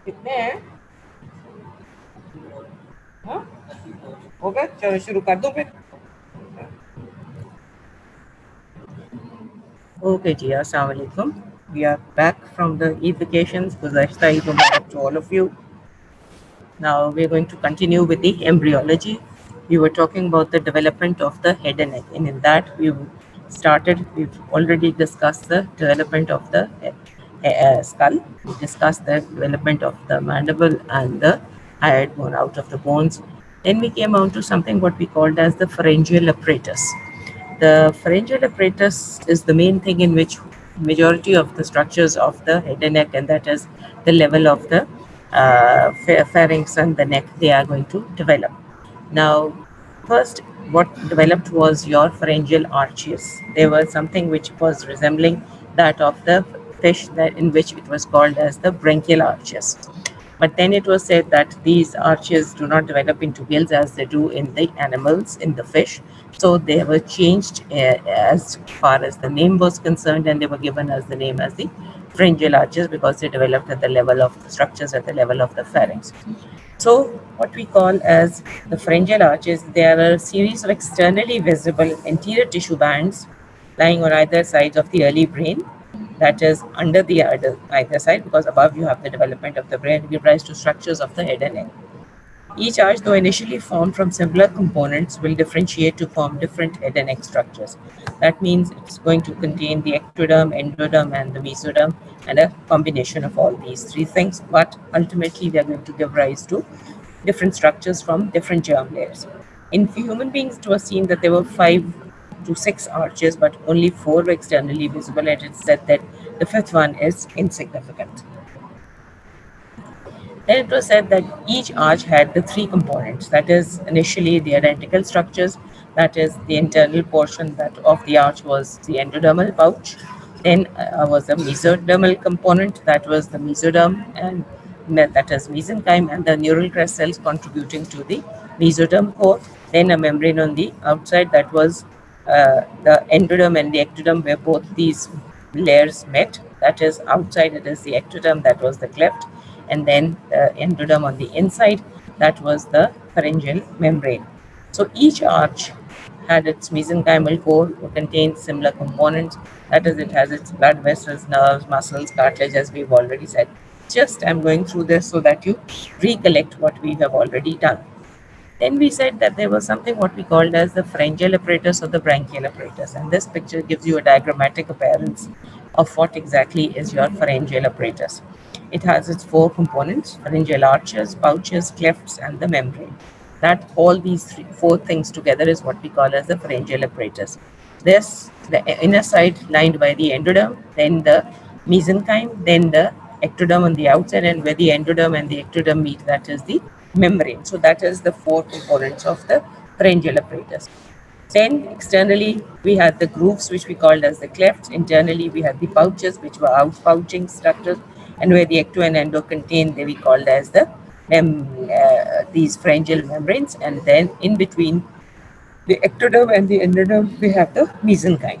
कितने हैं? हाँ, हो गए, चलो शुरू कर दो फिर। Okay, ji, assalamu alaikum. We are back from the Eid vacations. Guzashta Eid Mubarak to all of you. Now we're going to continue with the embryology. We were talking about the development of the head and neck, and in that we've already discussed the development of the skull. We discussed the development of the mandible and the hyoid bone out of the bones. Then we came on to something what we called as the pharyngeal apparatus. The pharyngeal apparatus is the main thing in which majority of the structures of the head and neck, and that is the level of the pharynx and the neck, they are going to develop. Now, first, what developed was your pharyngeal arches. They were something which was resembling that of the fish, that in which it was called as the branchial arches. But then it was said that these arches do not develop into gills as they do in the animals, in the fish. So they were changed as far as the name was concerned, and they were given as the name as the pharyngeal arches because they developed at the level of the structures at the level of the pharynx. So what we call as the pharyngeal arches, they are a series of externally visible anterior tissue bands lying on either sides of the early brain, that is under the either side, because above you have the development of the brain to give rise to structures of the head and neck. Each arch, though initially formed from similar components, will differentiate to form different head and neck structures. That means it's going to contain the ectoderm, endoderm, and the mesoderm, and a combination of all these three things. But ultimately, they are going to give rise to different structures from different germ layers. In human beings, it was seen that there were 5 to 6 arches, but only 4 were externally visible, and it's said that the fifth one is insignificant. Then it was said that each arch had the 3 components. That is, initially the identical structures. That is, the internal portion that of the arch was the endodermal pouch. Then was the mesodermal component. That was the mesoderm, and that is mesenchyme, and the neural crest cells contributing to the mesoderm core. Then a membrane on the outside, that was the endoderm and the ectoderm, where both these layers met. That is, outside it is the ectoderm, that was the cleft, and then the endoderm on the inside, that was the pharyngeal membrane. So each arch had its mesenchymal core, contained similar components. That is, it has its blood vessels, nerves, muscles, cartilage, as we've already said. Just I'm going through this so that you recollect what we have already done. Then we said that there was something what we called as the pharyngeal apparatus or the branchial apparatus. And this picture gives you a diagrammatic appearance of what exactly is your pharyngeal apparatus. It has its 4 components: pharyngeal arches, pouches, clefts, and the membrane. That all these 4 things together is what we call as the pharyngeal apparatus. This, the inner side lined by the endoderm, then the mesenchyme, then the ectoderm on the outside, and where the endoderm and the ectoderm meet, that is the membrane. So that is the 4 components of the pharyngeal apparatus. Then externally we had the grooves, which we called as the clefts. Internally we had the pouches, which were outpouching structures, and where the ecto and endo contained, they we called as the these pharyngeal membranes. And then in between the ectoderm and the endoderm, we have the mesenchyme.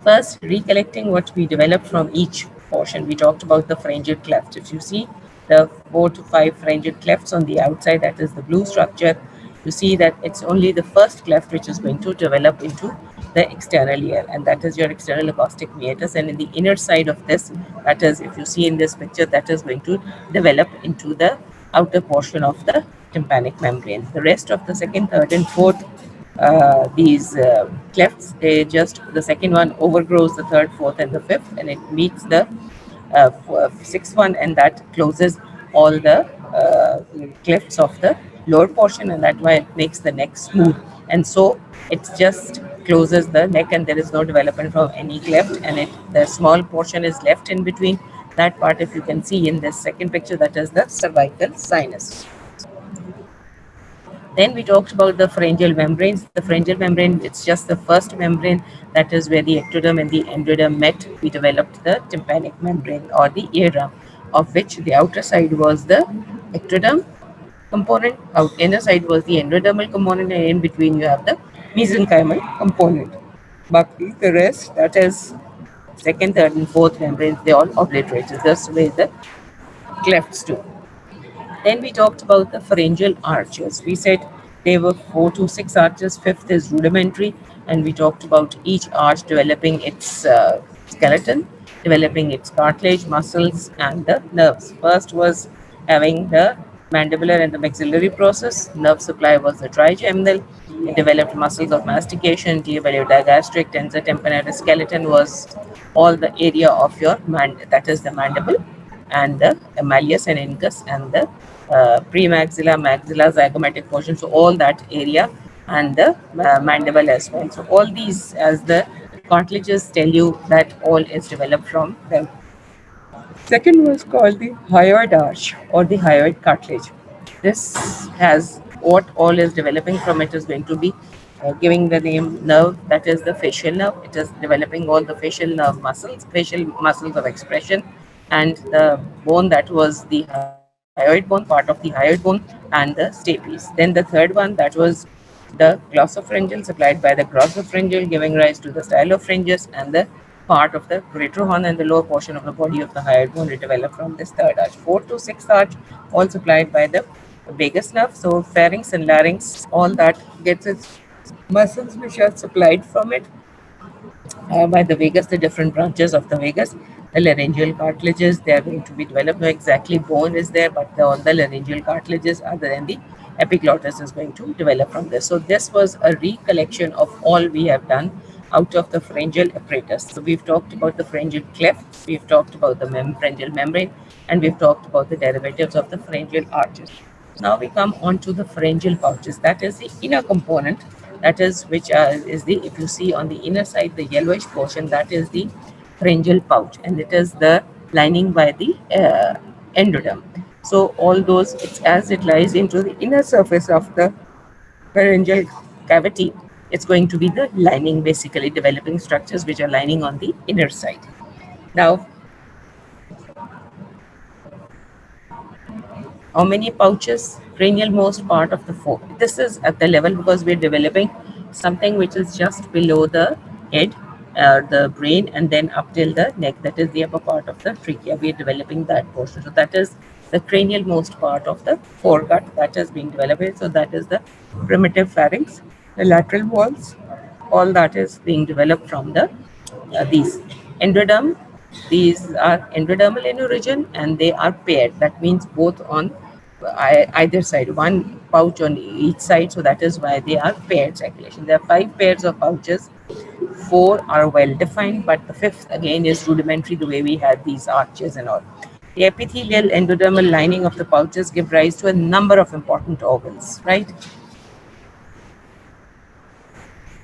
First, recollecting what we developed from each portion, we talked about the pharyngeal cleft. If you see the 4 to 5 pharyngeal clefts on the outside, that is the blue structure, you see that it's only the first cleft which is going to develop into the external ear, and that is your external acoustic meatus. And in the inner side of this, that is, if you see in this picture, that is going to develop into the outer portion of the tympanic membrane. The rest of the second, third, and fourth these clefts, they just, the second one overgrows the third, fourth, and the fifth, and it meets the sixth one, and that closes all the clefts of the lower portion, and that why it makes the neck smooth. And so it just closes the neck, and there is no development from any cleft, and the small portion is left in between. That part, if you can see in this second picture, that is the cervical sinus. Then we talked about the pharyngeal membranes. The pharyngeal membrane, it's just the first membrane, that is where the ectoderm and the endoderm met. We developed the tympanic membrane or the eardrum, of which the outer side was the ectoderm component, inner side was the endodermal component, and in between you have the mesenchymal component. But the rest, that is second, third, and fourth membranes, they all obliterated. That's the way the clefts too. Then we talked about the pharyngeal arches. We said there were 4 to 6 arches, fifth is rudimentary, and we talked about each arch developing its skeleton, developing its cartilage, muscles, and the nerves. First was having the mandibular and the maxillary process. Nerve supply was the trigeminal. It developed muscles of mastication, developed digastric, tensor tympanoid. Skeleton was all the area of your that is the mandible and the malleus and incus and the premaxilla, maxilla, zygomatic portion. So all that area and the mandible as well. So all these, as the cartilages tell you, that all is developed from them. Second was called the hyoid arch or the hyoid cartilage. This has what all is developing from it is going to be giving the name nerve, that is the facial nerve. It is developing all the facial nerve muscles, facial muscles of expression, and the bone that was the hyoid bone, part of the hyoid bone, and the stapes. Then the third one, that was the glossopharyngeal, supplied by the glossopharyngeal, giving rise to the stylopharyngeus, and the part of the greater horn and the lower portion of the body of the hyoid bone will develop from this third arch. Fourth to sixth arch, all supplied by the vagus nerve. So pharynx and larynx, all that gets its muscles which are supplied from it by the vagus, the different branches of the vagus. The laryngeal cartilages, they are going to be developed. No exactly bone is there, but all the laryngeal cartilages other than the epiglottis is going to develop from this. So this was a recollection of all we have done out of the pharyngeal apparatus. So we've talked about the pharyngeal cleft, we've talked about the pharyngeal membrane, and we've talked about the derivatives of the pharyngeal arches. Now we come on to the pharyngeal pouches. That is the inner component. That is which is the, if you see on the inner side, the yellowish portion, that is the pharyngeal pouch, and it is the lining by the endoderm. So all those, it's as it lies into the inner surface of the pharyngeal cavity, it's going to be the lining, basically developing structures which are lining on the inner side. Now, how many pouches? Cranial most part of the four. This is at the level because we're developing something which is just below the head, the brain, and then up till the neck. That is the upper part of the trachea. We're developing that portion. So that is the cranial most part of the foregut that is being developed. So that is the primitive pharynx, the lateral walls, all that is being developed from the these endoderm. These are endodermal in origin and they are paired. That means both on either side, one pouch on each side. So that is why they are paired circulation. There are 5 pairs of pouches. 4 are well defined, but the fifth again is rudimentary, the way we had these arches and all. The epithelial endodermal lining of the pouches give rise to a number of important organs, right?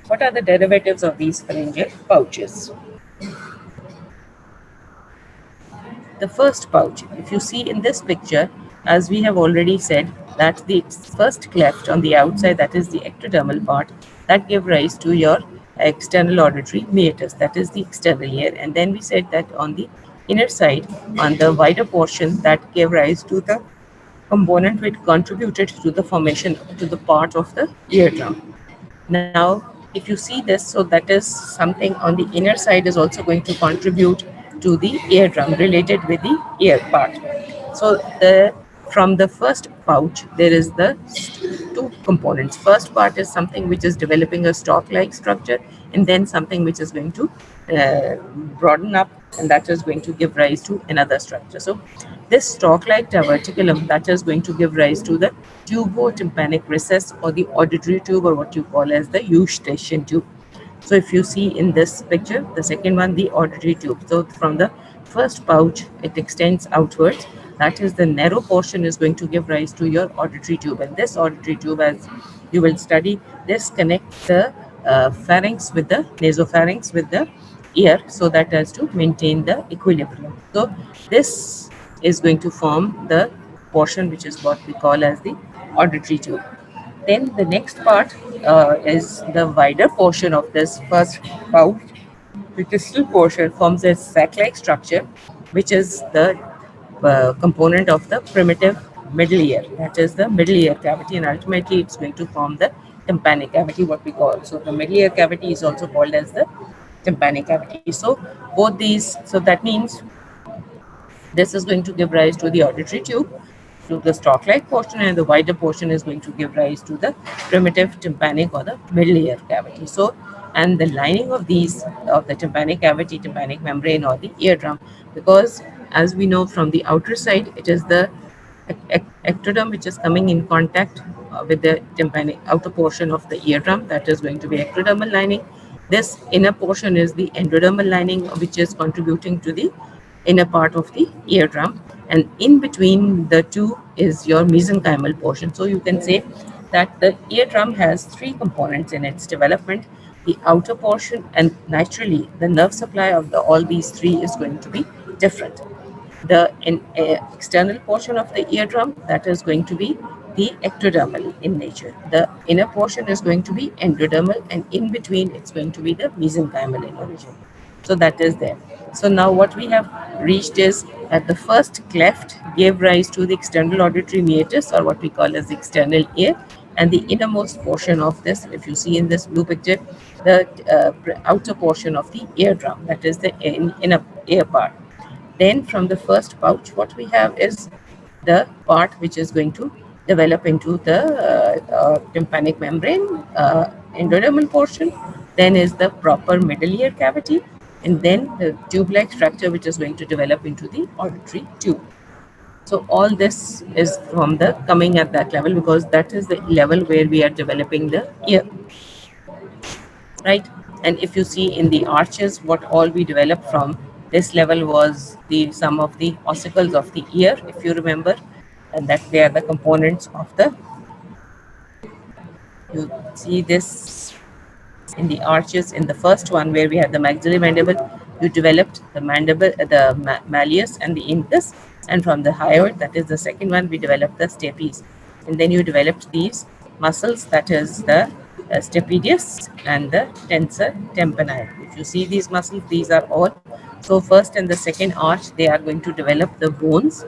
What are the derivatives of these pharyngeal pouches? The first pouch, if you see in this picture, as we have already said, that the first cleft on the outside, that is the ectodermal part, that gave rise to your external auditory meatus, that is the external ear. And then we said that on the inner side, on the wider portion, that gave rise to the component which contributed to the formation to the part of the eardrum. Now, if you see this, so that is something on the inner side is also going to contribute to the eardrum related with the ear part. So the from the first pouch, there is the 2 components. First part is something which is developing a stalk-like structure, and then something which is going to broaden up, and that is going to give rise to another structure. So this stalk-like diverticulum, that is going to give rise to the tubotympanic recess or the auditory tube, or what you call as the eustachian tube. So if you see in this picture, the second one, the auditory tube. So from the first pouch, it extends outwards. That is the narrow portion is going to give rise to your auditory tube. And this auditory tube, as you will study, this connects the pharynx with the nasopharynx with the ear, so that as to maintain the equilibrium. So this is going to form the portion which is what we call as the auditory tube. Then the next part is the wider portion of this first pouch. The distal portion forms a sac-like structure, which is the component of the primitive middle ear. That is the middle ear cavity, and ultimately it's going to form the tympanic cavity, what we call. So the middle ear cavity is also called as the tympanic cavity. So both these, so that means This is going to give rise to the auditory tube, to the stalk-like portion, and the wider portion is going to give rise to the primitive tympanic or the middle ear cavity. So, and the lining of these, of the tympanic cavity, tympanic membrane or the eardrum, because as we know from the outer side, it is the ectoderm which is coming in contact with the tympanic outer portion of the eardrum, that is going to be ectodermal lining. This inner portion is the endodermal lining, which is contributing to the inner part of the eardrum, and in between the two is your mesenchymal portion. So you can say that the eardrum has three components in its development: the outer portion, and naturally the nerve supply of all these three is going to be different. The external portion of the eardrum, that is going to be the ectodermal in nature. The inner portion is going to be endodermal, and in between it's going to be the mesenchymal in origin. So that is there. So now what we have reached is that the first cleft gave rise to the external auditory meatus, or what we call as the external ear, and the innermost portion of this, if you see in this blue picture, the outer portion of the eardrum, that is the inner ear part. Then from the first pouch, what we have is the part which is going to develop into the tympanic membrane, endodermal portion. Then is the proper middle ear cavity, and then the tube-like structure which is going to develop into the auditory tube. So all this is from the coming at that level, because that is the level where we are developing the ear, right? And if you see in the arches, what all we developed from this level was the some of the ossicles of the ear, if you remember, and that they are the components of the. You see this in the arches. In the first one, where we had the maxillary mandible, you developed the mandible, the malleus and the incus, and from the hyoid, that is the second one, we developed the stapes, and then you developed these muscles, that is the stapedius and the tensor tympani. If you see these muscles, these are all. So first and the second arch, they are going to develop the bones,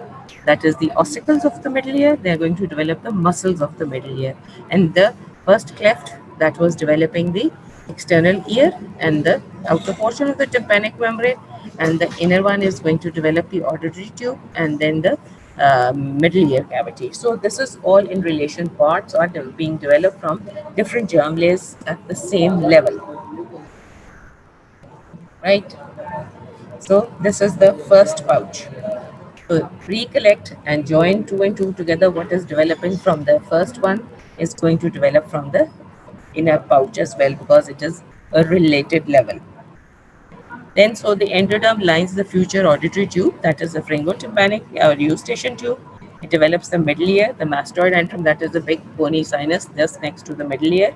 that is the ossicles of the middle ear. They are going to develop the muscles of the middle ear, and the first cleft, that was developing the external ear and the outer portion of the tympanic membrane, and the inner one is going to develop the auditory tube and then the middle ear cavity. So this is all in relation. Parts are being developed from different germ layers at the same level, right? So this is the first pouch. So recollect and join two and two together. What is developing from the first one is going to develop from the inner pouch as well, because it is a related level. Then, so the endoderm lines the future auditory tube, that is the pharyngotympanic or eustachian tube. It develops the middle ear, the mastoid antrum, that is the big bony sinus just next to the middle ear,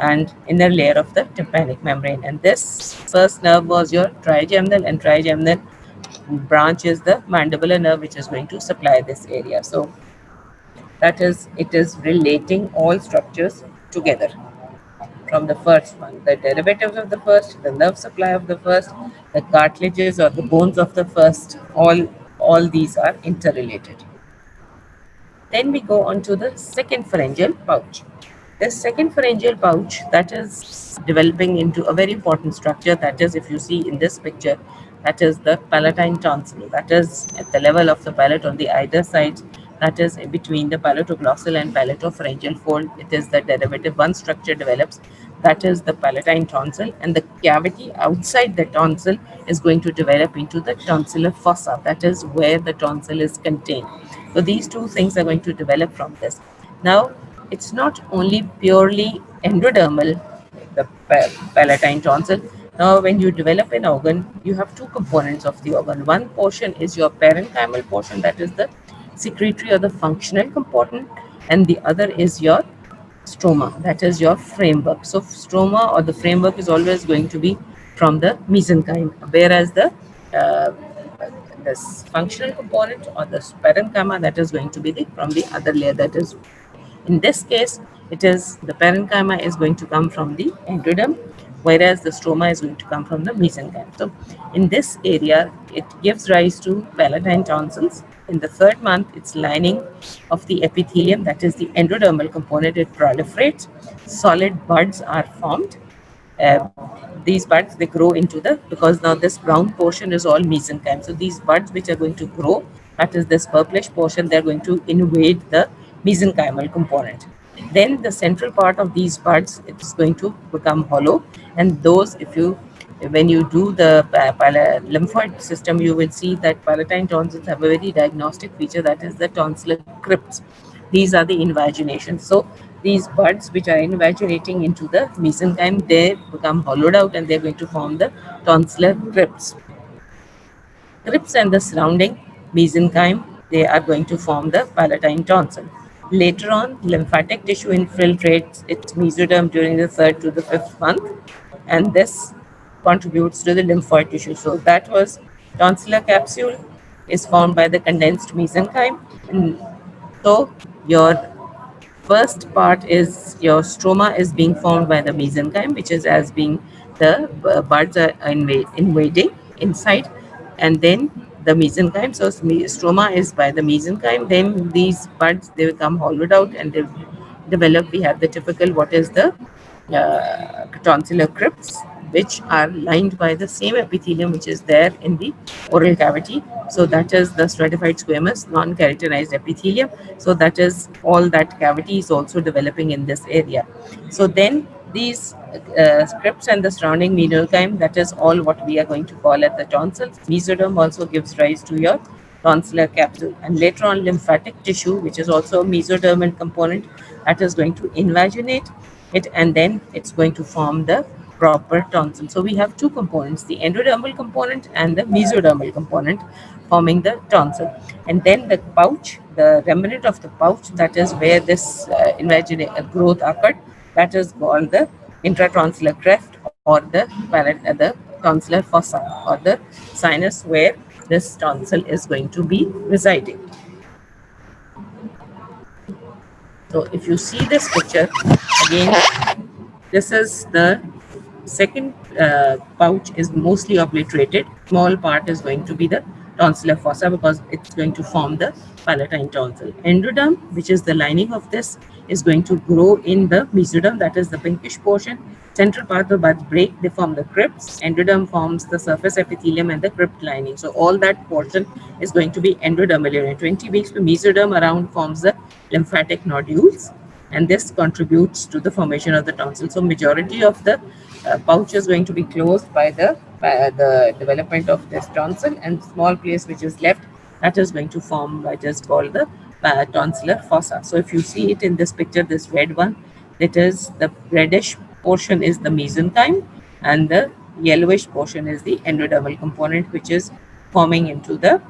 and inner layer of the tympanic membrane. And this first nerve was your trigeminal, and trigeminal branch is the mandibular nerve, which is going to supply this area. So that is, it is relating all structures together from the first one. The derivatives of the first, the nerve supply of the first, the cartilages or the bones of the first, all these are interrelated. Then we go on to the second pharyngeal pouch. This second pharyngeal pouch, that is developing into a very important structure, that is, if you see in this picture, that is the palatine tonsil, that is at the level of the palate on the either sides, that is between the palatoglossal and palatopharyngeal fold. It is the derivative. One structure develops, that is the palatine tonsil, and the cavity outside the tonsil is going to develop into the tonsillar fossa, that is where the tonsil is contained. So these two things are going to develop from this. Now, it's not only purely endodermal, the palatine tonsil. Now, when you develop an organ, you have two components of the organ. One portion is your parenchymal portion, that is the secretory or the functional component, and the other is your stroma, that is your framework. So stroma or the framework is always going to be from the mesenchyme, whereas the uh, this functional component or the parenchyma, that is going to be from the other layer, that is, in this case, it is the parenchyma is going to come from the endoderm, whereas the stroma is going to come from the mesenchyme. So in this area, it gives rise to palatine tonsils. In the third month, its lining of the epithelium, that is the endodermal component, it proliferates. Solid buds are formed. these buds, they grow into the, because now this brown portion is all mesenchyme. So these buds which are going to grow, that is this purplish portion, they're going to invade the mesenchymal component. Then the central part of these buds, it's going to become hollow, and those, if you, when you do the lymphoid system, you will see that palatine tonsils have a very diagnostic feature, that is the tonsillar crypts. These are the invaginations. So these buds which are invaginating into the mesenchyme, they become hollowed out and they're going to form the tonsillar crypts. Crypts and the surrounding mesenchyme, they are going to form the palatine tonsil. Later on, lymphatic tissue infiltrates its mesoderm during the third to the fifth month, and this contributes to the lymphoid tissue. So that was tonsillar capsule is formed by the condensed mesenchyme. And so your first part is your stroma is being formed by the mesenchyme, which is as being the buds are invading inside, and then the mesenchyme. So stroma is by the mesenchyme. Then these buds, they become hollowed out and they develop. We have the typical, what is the tonsillar crypts, which are lined by the same epithelium which is there in the oral cavity. So that is the stratified squamous non-keratinized epithelium. So that is all that cavity is also developing in this area. So then these crypts and the surrounding mesenchyme, that is all what we are going to call as the tonsils. Mesoderm also gives rise to your tonsillar capsule, and later on lymphatic tissue, which is also a mesodermal component, that is going to invaginate it, and then it's going to form the proper tonsil. So we have two components, the endodermal component and the mesodermal component, forming the tonsil. And then the pouch, the remnant of the pouch, that is where this growth occurred, that is called the intratonsillar cleft, or the tonsillar fossa, or the sinus where this tonsil is going to be residing. So if you see this picture again, this is the second pouch is mostly obliterated. Small part is going to be the tonsillar fossa because it's going to form the palatine tonsil. Endoderm, which is the lining of this, is going to grow in the mesoderm, that is the pinkish portion. Central part of the buds break, they form the crypts. Endoderm forms the surface epithelium and the crypt lining. So all that portion is going to be endodermal. In 20 weeks, the mesoderm around forms the lymphatic nodules, and this contributes to the formation of the tonsil. So majority of the pouch is going to be closed by the development of this tonsil, and small place which is left, that is going to form what is called the tonsillar fossa. So if you see it in this picture, this red one, it is the reddish portion is the mesenchyme, and the yellowish portion is the endodermal component, which is forming into the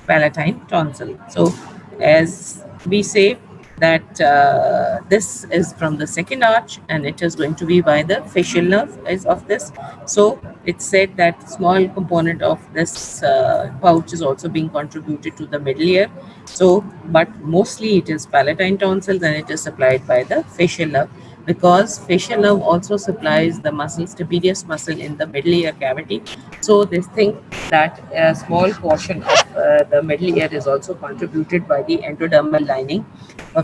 palatine tonsil. So, as we say that this is from the second arch, and it is going to be by the facial nerve is of this. So it's said that small component of this pouch is also being contributed to the middle ear. So, but mostly it is palatine tonsils, and it is supplied by the facial nerve, because facial nerve also supplies the muscle, stapedius muscle in the middle ear cavity. So they think that a small portion of the middle ear is also contributed by the endodermal lining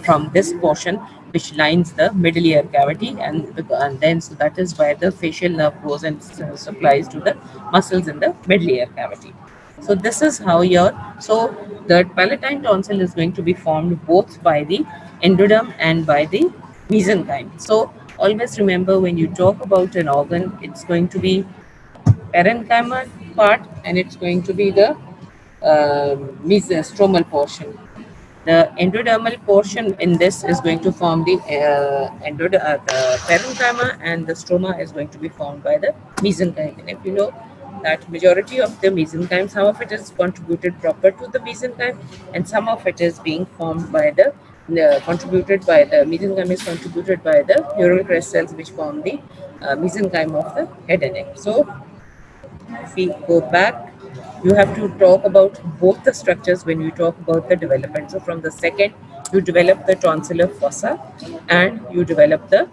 from this portion which lines the middle ear cavity, and then so that is why the facial nerve goes and supplies to the muscles in the middle ear cavity. So this is how the palatine tonsil is going to be formed both by the endoderm and by the mesenchyme. So always remember, when you talk about an organ, it's going to be parenchymal part, and it's going to be the mesostromal portion. The endodermal portion in this is going to form the parenchyma, and the stroma is going to be formed by the mesenchyme. And if you know that majority of the mesenchyme, some of it is contributed proper to the mesenchyme, and some of it is being formed by contributed by the mesenchyme is contributed by the neural crest cells, which form the mesenchyme of the head and neck. So if we go back, you have to talk about both the structures when you talk about the development. So from the second, you develop the tonsillar fossa, and you develop the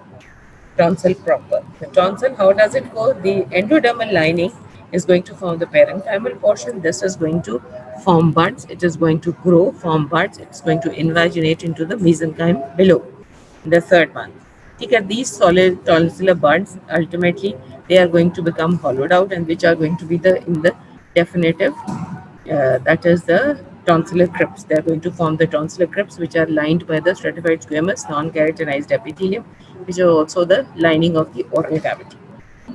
tonsil proper. The tonsil, how does it go? The endodermal lining is going to form the parenchymal portion. This is going to form buds. It is going to grow, form buds. It's going to invaginate into the mesenchyme below, the third one. ठीक these solid tonsillar buds ultimately they are going to become hollowed out, and which are going to be the in the definitive that is the tonsillar crypts. They are going to form the tonsillar crypts, which are lined by the stratified squamous non-keratinized epithelium, which are also the lining of the oral cavity,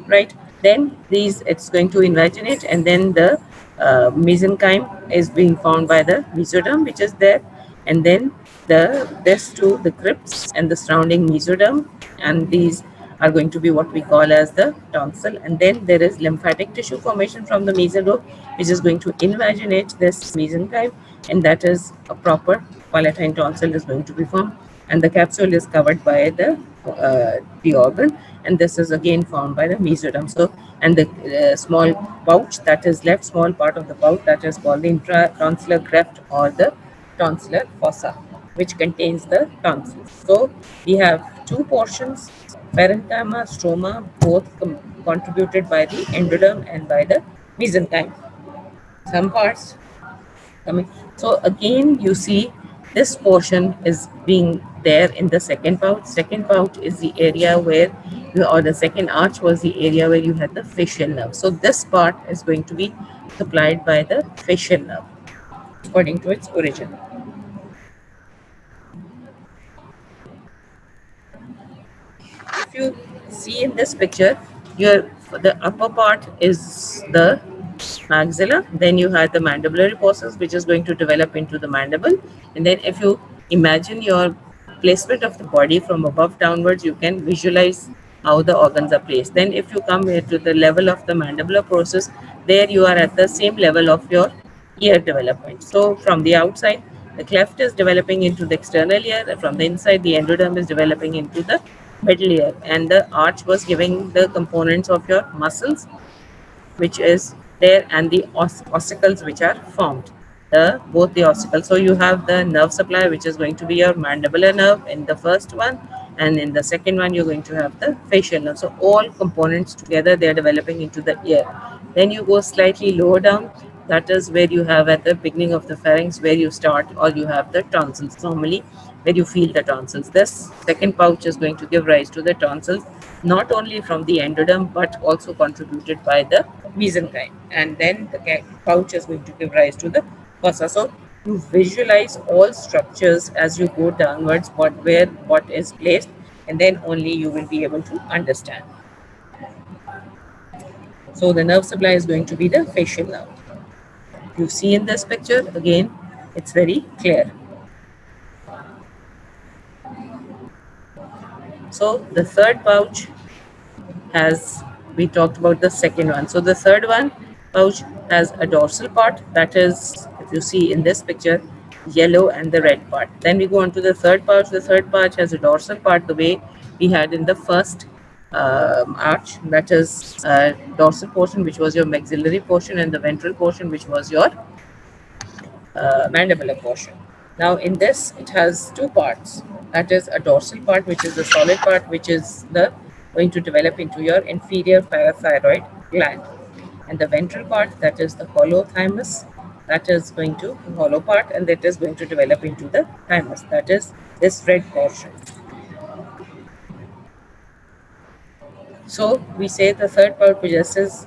right? Then these it's going to invaginate, and then the mesenchyme is being found by the mesoderm, which is there, and then this too the crypts and the surrounding mesoderm, and these are going to be what we call as the tonsil, and then there is lymphatic tissue formation from the mesoderm, which is going to invaginate this mesenchyme, and that is a proper palatine tonsil is going to be formed, and the capsule is covered by the organ, and this is again formed by the mesoderm. So, and the small pouch that is left, small part of the pouch that is called the intratonsillar cleft or the tonsillar fossa, which contains the tonsils. So, we have two portions, parenchyma, stroma, both contributed by the endoderm and by the mesenchyme. Some parts coming. So again, you see this portion is being there in the second pouch. Second pouch is the area where or the second arch was the area where you had the facial nerve. So this part is going to be supplied by the facial nerve according to its origin. If you see in this picture, your the upper part is the maxilla, then you have the mandibulary process which is going to develop into the mandible, and then if you imagine your placement of the body from above downwards, you can visualize how the organs are placed. Then if you come here to the level of the mandibular process, there you are at the same level of your ear development. So from the outside, the cleft is developing into the external ear, and from the inside, the endoderm is developing into the middle ear, and the arch was giving the components of your muscles which is there, and the ossicles which are formed, the both the ossicles. So you have the nerve supply which is going to be your mandibular nerve in the first one, and in the second one you're going to have the facial nerve. So all components together they are developing into the ear. Then you go slightly lower down, that is where you have at the beginning of the pharynx where you start, or you have the tonsils normally where you feel the tonsils. This second pouch is going to give rise to the tonsils, not only from the endoderm but also contributed by the mesenchyme. And then the pouch is going to give rise to the fossa. So you visualize all structures as you go downwards, where what is placed, and then only you will be able to understand. So the nerve supply is going to be the facial nerve. You see in this picture again, it's very clear. So the third pouch has, we talked about the second one. So the third one pouch has a dorsal part that is, if you see in this picture, yellow and the red part. Then we go on to the third pouch. The third pouch has a dorsal part the way we had in the first arch, that is dorsal portion which was your maxillary portion, and the ventral portion which was your mandibular portion. Now in this it has two parts, that is a dorsal part which is the solid part which is the going to develop into your inferior parathyroid gland, and the ventral part that is the hollow thymus, that is going to hollow part, and that is going to develop into the thymus, that is this red portion. So we say the third part possesses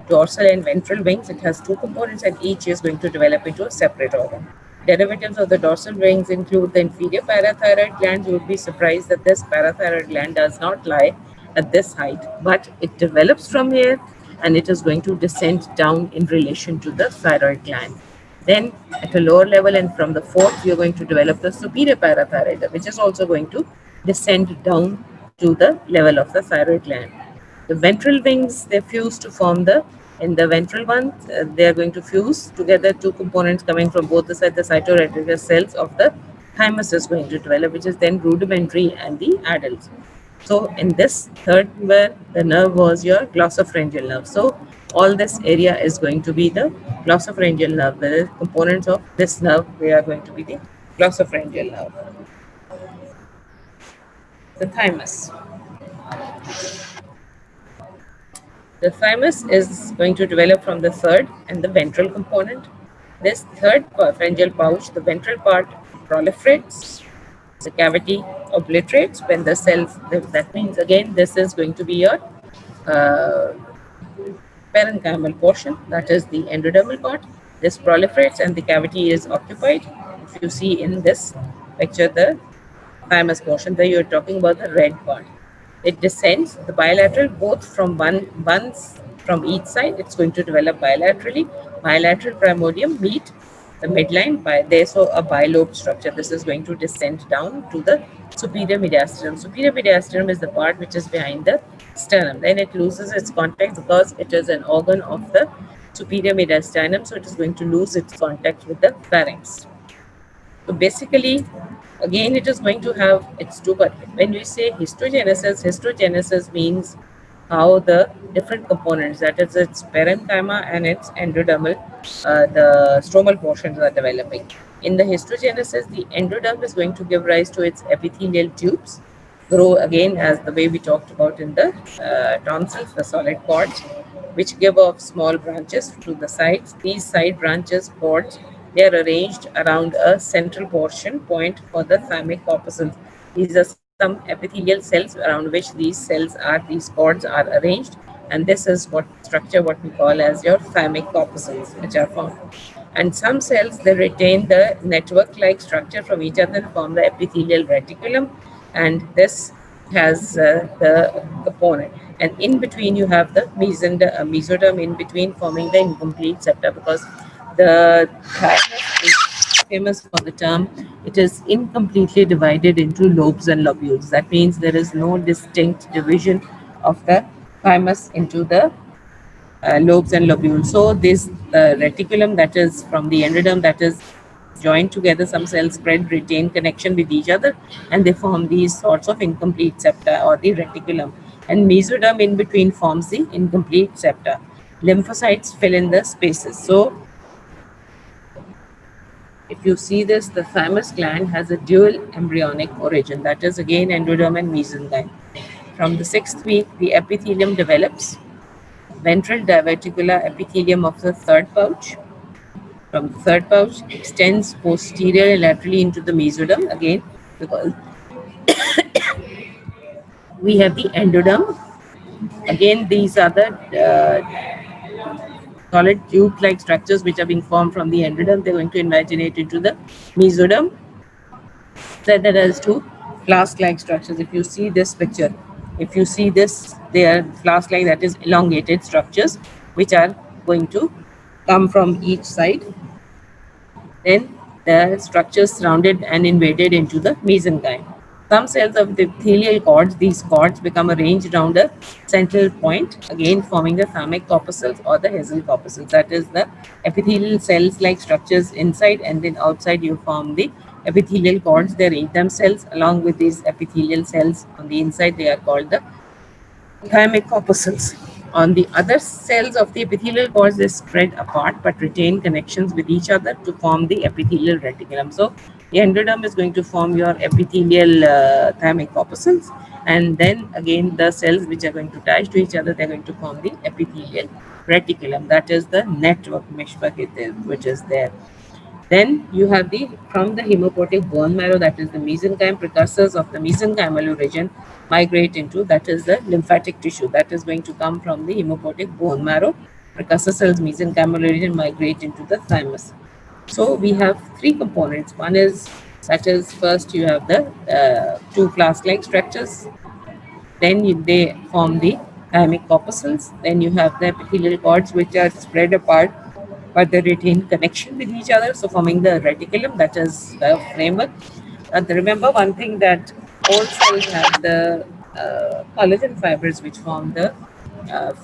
dorsal and ventral wings. It has two components, and each is going to develop into a separate organ. Derivatives of the dorsal wings include the inferior parathyroid gland. You would be surprised that this parathyroid gland does not lie at this height, but it develops from here, and it is going to descend down in relation to the thyroid gland. Then at a lower level, and from the fourth, you're going to develop the superior parathyroid, which is also going to descend down to the level of the thyroid gland. The ventral wings, they fuse to form in the ventral one, they are going to fuse together two components coming from both the sides. The cytoreticus cells of the thymus is going to develop, which is then rudimentary and the adults. So in this third where the nerve was your glossopharyngeal nerve. So all this area is going to be the glossopharyngeal nerve. The components of this nerve, they are going to be the glossopharyngeal nerve. The thymus. The thymus is going to develop from the third and the ventral component. This third pharyngeal pouch, the ventral part proliferates, The cavity obliterates when the cells, that means again this is going to be your uh, parenchymal portion, that is the endodermal part. This proliferates and the cavity is occupied. If you see in this picture, the thymus portion, there you're talking about the red part. It descends the bilateral, both from ones from each side. It's going to develop bilaterally. Bilateral primordium meet the midline by there, so a bilobe structure. This is going to descend down to the superior mediastinum. Superior mediastinum is the part which is behind the sternum. Then it loses its contact because it is an organ of the superior mediastinum, so it is going to lose its contact with the pharynx. So basically, again, it is going to have its two. But when we say histogenesis, histogenesis means how the different components, that is its parenchyma and its endodermal, the stromal portions are developing. In the histogenesis, the endoderm is going to give rise to its epithelial tubes, grow again as the way we talked about in the tonsils, the solid cords, which give off small branches to the sides. These side branches, cords, they are arranged around a central portion point for the thymic corpuscles. These are some epithelial cells around which these cords are arranged, and this is what structure what we call as your thymic corpuscles, which are formed. And some cells, they retain the network-like structure from each other and form the epithelial reticulum, and this has the component. And in between, you have the mesoderm in between, forming the incomplete septa, because the thymus is famous for the term. It is incompletely divided into lobes and lobules. That means there is no distinct division of the thymus into the lobes and lobules. So this reticulum, that is from the endoderm, that is joined together, some cells spread, retain connection with each other, and they form these sorts of incomplete septa or the reticulum. And mesoderm in between forms the incomplete septa. Lymphocytes fill in the spaces. So if you see this, the thymus gland has a dual embryonic origin, that is again endoderm and mesenchyme. From the 6th week, the epithelium develops. Ventral diverticular epithelium of the third pouch. From the third pouch, extends posteriorly laterally into the mesoderm, again because we have the endoderm. Again, these are the solid tube-like structures which are being formed from the endoderm. They're going to invaginate into the mesoderm. Then there is two flask-like structures. If you see this picture, if you see this, they are flask-like, that is elongated structures which are going to come from each side. Then the structures surrounded and invaded into the mesenchyme. Some cells of the epithelial cords, these cords become arranged around a central point, again forming the thymic corpuscles or the Hazel corpuscles. That is the epithelial cells like structures inside, and then outside you form the epithelial cords. They arrange themselves along with these epithelial cells on the inside. They are called the thymic corpuscles. On the other cells of the epithelial cords, they spread apart but retain connections with each other to form the epithelial reticulum. So the endoderm is going to form your epithelial thymic corpuscles, and then again the cells which are going to attach to each other, they're going to form the epithelial reticulum. That is the network which is there. Then you have the from the hemopoietic bone marrow, that is the mesenchyme. Precursors of the mesenchymal origin migrate into, that is the lymphatic tissue, that is going to come from the hemopoietic bone marrow. Precursor cells mesenchymal origin migrate into the thymus. So we have three components. One is, that is, first you have the two flask-like structures, then they form the thymic corpuscles. Then you have the epithelial cords which are spread apart, but they retain connection with each other, so forming the reticulum, that is the framework. Remember one thing, that all cells have the collagen fibers which form the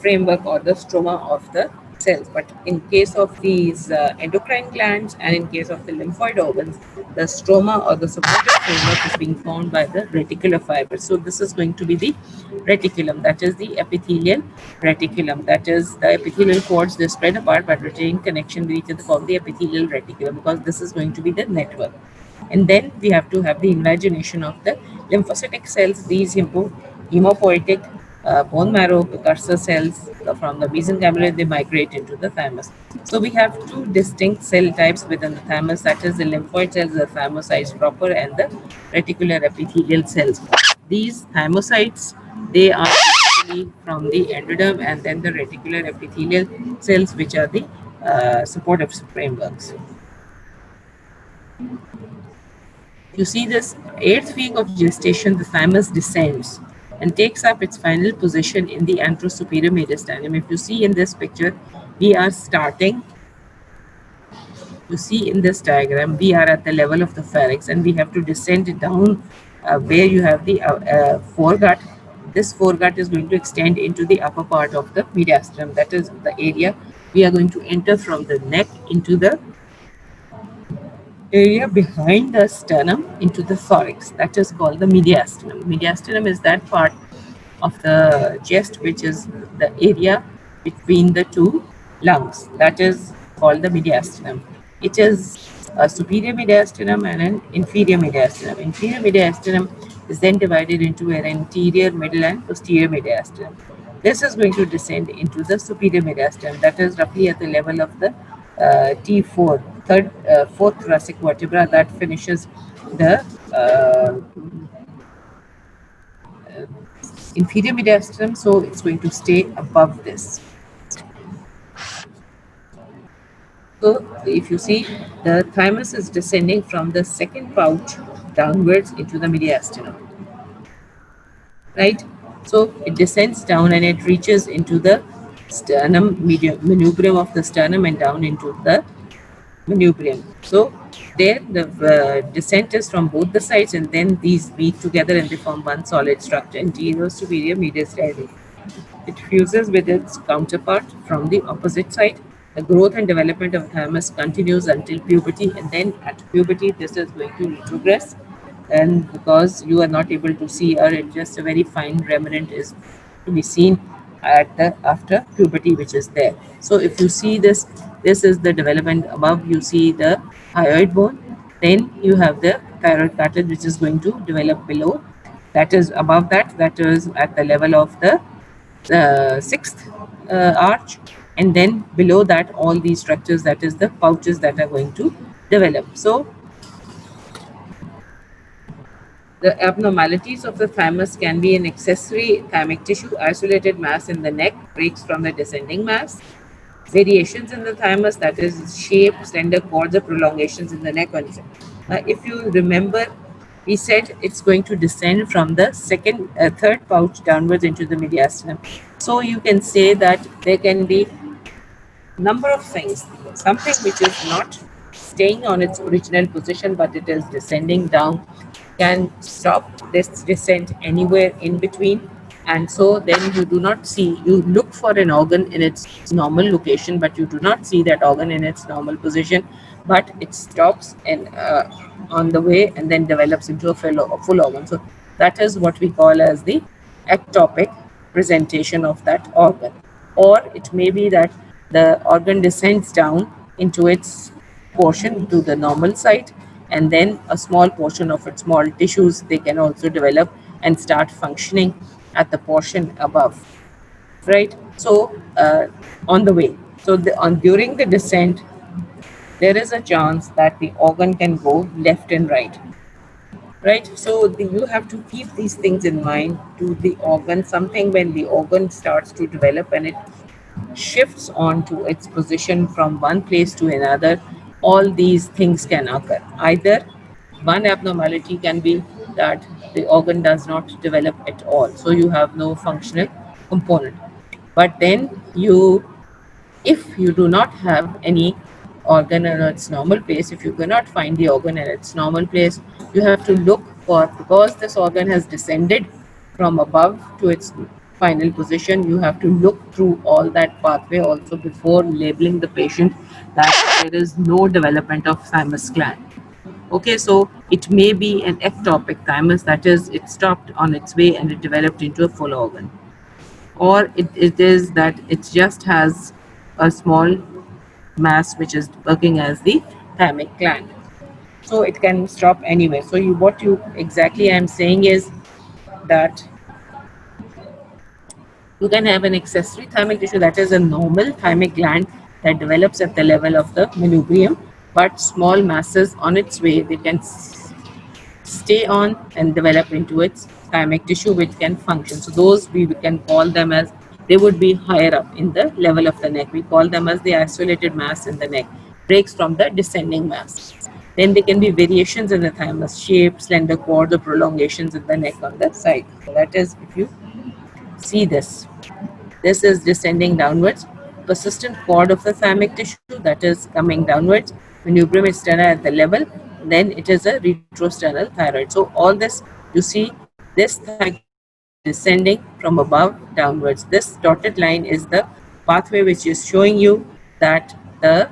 framework or the stroma of the cells. But in case of these endocrine glands and in case of the lymphoid organs, the stroma or the supportive framework is being formed by the reticular fibers. So this is going to be the reticulum, that is the epithelial reticulum. That is the epithelial cords, they spread apart but retain connection with each other, called the epithelial reticulum, because this is going to be the network. And then we have to have the invagination of the lymphocytic cells. These hemopoietic bone marrow, precursor cells from the mesenchymal, they migrate into the thymus. So we have two distinct cell types within the thymus, that is the lymphoid cells, the thymocytes proper, and the reticular epithelial cells. These thymocytes, they are basically from the endoderm, and then the reticular epithelial cells, which are the supportive frameworks. You see this eighth week of gestation, the thymus descends and takes up its final position in the anterosuperior mediastinum. If you see in this picture, we are starting, you see in this diagram, we are at the level of the pharynx and we have to descend down where you have the foregut. This foregut is going to extend into the upper part of the mediastinum. That is the area we are going to enter from the neck into the area behind the sternum into the thorax. That is called the mediastinum. Mediastinum is that part of the chest which is the area between the two lungs. That is called the mediastinum. It is a superior mediastinum and an inferior mediastinum. Inferior mediastinum is then divided into an anterior, middle, and posterior mediastinum. This is going to descend into the superior mediastinum, that is roughly at the level of the T4, fourth thoracic vertebra that finishes the inferior mediastinum, so it's going to stay above this. So if you see, the thymus is descending from the second pouch downwards into the mediastinum, right? So it descends down and it reaches into the sternum, manubrium of the sternum, and down into the manubrium. So there the descent is from both the sides, and then these meet together and they form one solid structure, anterior superior mediastinum. It fuses with its counterpart from the opposite side. The growth and development of thymus continues until puberty, and then at puberty, this is going to retrogress. And because you are not able to see, or it just a very fine remnant is to be seen at the after puberty, which is there. So if you see this, this is the development. Above you see the hyoid bone, then you have the thyroid cartilage, which is going to develop below. That is above that, that is at the level of the sixth arch, and then below that all these structures, that is the pouches that are going to develop. So the abnormalities of the thymus can be an accessory thymic tissue, isolated mass in the neck breaks from the descending mass, variations in the thymus, that is shape, slender cords, or prolongations in the neck. If you remember, we said it's going to descend from the third pouch downwards into the mediastinum. So you can say that there can be number of things. Something which is not staying on its original position, but it is descending down, can stop this descent anywhere in between. And so then you do not see, you look for an organ in its normal location, but you do not see that organ in its normal position, but it stops and on the way and then develops into a full organ. So that is what we call as the ectopic presentation of that organ. Or it may be that the organ descends down into its portion to the normal site, and then a small portion of its small tissues, they can also develop and start functioning at the portion above, right? So on the way, so during the descent, there is a chance that the organ can go left and right, right? So you have to keep these things in mind to the organ. Something when the organ starts to develop and it shifts on to its position from one place to another, all these things can occur. Either one abnormality can be that the organ does not develop at all, so you have no functional component. But then if you do not have any organ in its normal place, if you cannot find the organ in its normal place, you have to look for, because this organ has descended from above to its final position, you have to look through all that pathway also before labeling the patient that there is no development of thymus gland. Okay, so it may be an ectopic thymus, that is, it stopped on its way and it developed into a full organ. Or it is that it just has a small mass which is working as the thymic gland. So it can stop anywhere. So what you exactly I'm saying is that You can have an accessory thymic tissue, that is a normal thymic gland that develops at the level of the manubrium, but small masses on its way, they can stay on and develop into its thymic tissue which can function. So those we can call them as, they would be higher up in the level of the neck. We call them as the isolated mass in the neck, breaks from the descending mass. Then there can be variations in the thymus, shape, slender cords, or prolongations in the neck on the side. So that is, if you see this, this is descending downwards. Persistent cord of the thymic tissue, that is coming downwards. Manubrium externa at the level. Then it is a retrosternal thyroid. So all this, you see, this thymic tissue is descending from above downwards. This dotted line is the pathway which is showing you that the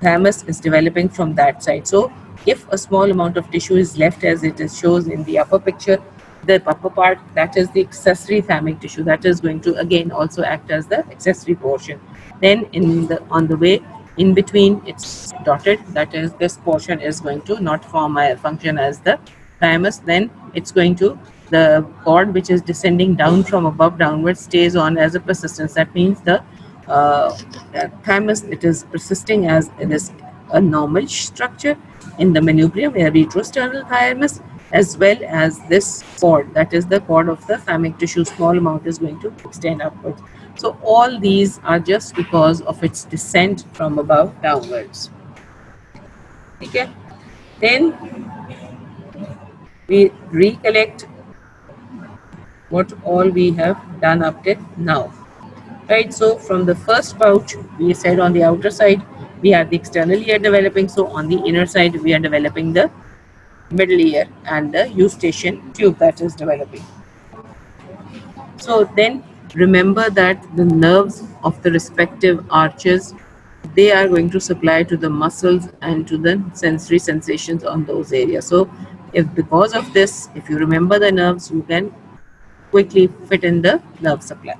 thymus is developing from that side. So if a small amount of tissue is left as it is shows in the upper picture, the upper part, that is the accessory thymic tissue, that is going to again also act as the accessory portion. Then in the on the way in between, it's dotted, that is this portion is going to not form a function as the thymus. Then it's going to, the cord which is descending down from above downwards stays on as a persistence. That means uh, the thymus, it is persisting as it is a normal structure in the manubrium, a retrosternal thymus, as well as this cord, that is the cord of the thymic tissue, small amount is going to extend upwards. So all these are just because of its descent from above downwards. Okay. Then we recollect what all we have done up till now. Right, so from the first pouch, we said on the outer side, we have the external ear developing. So on the inner side, we are developing the middle ear and the eustachian tube that is developing. So then remember that the nerves of the respective arches, they are going to supply to the muscles and to the sensory sensations on those areas. So if because of this, if you remember the nerves, you can quickly fit in the nerve supply.